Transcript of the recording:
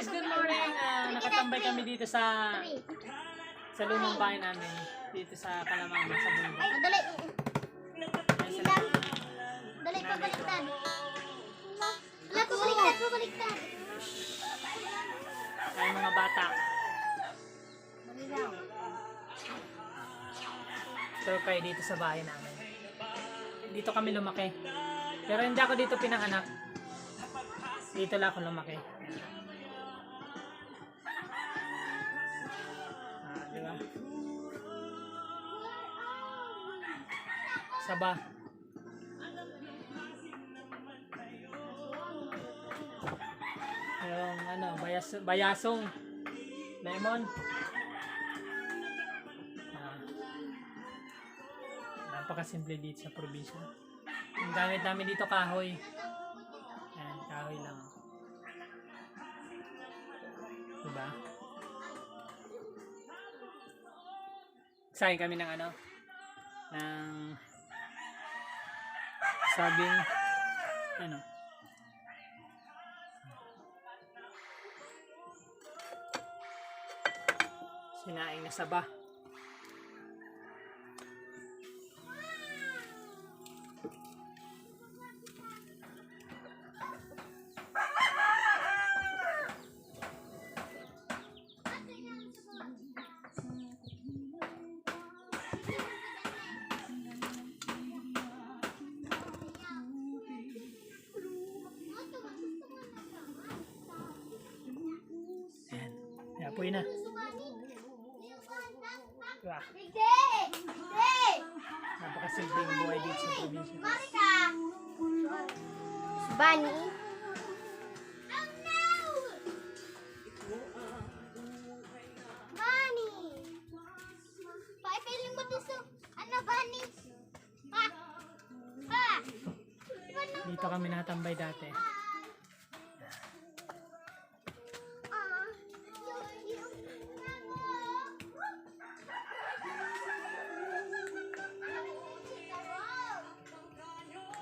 guys, good morning. Nakatambay kami dito sa lumang bahay namin. Dito sa Kalamama, sa bundok. Dali. Ayan sila. Dali pa baliktad. Wala pa baliktad. Ayan mga bata. So kayo dito sa bahay namin. Dito kami lumaki. Pero hindi ako dito pinanganak. Dito lang ako lumaki. Di ba? Saba. Yung ano, bayasong lemon. Napakasimple dito sa probinsya. Ang gamit namin dito kahoy. Ayan, kahoy lang. Diba? Sayang kami ng ano? Ng sabing ano? Sinaing na saba. Apoy na. Diba? Napakasimpleng buhay dito sa probinsya. Bunny. Bunny. Paipiling mo dito. Ano, Bunny? Ha? Dito kami natambay dati.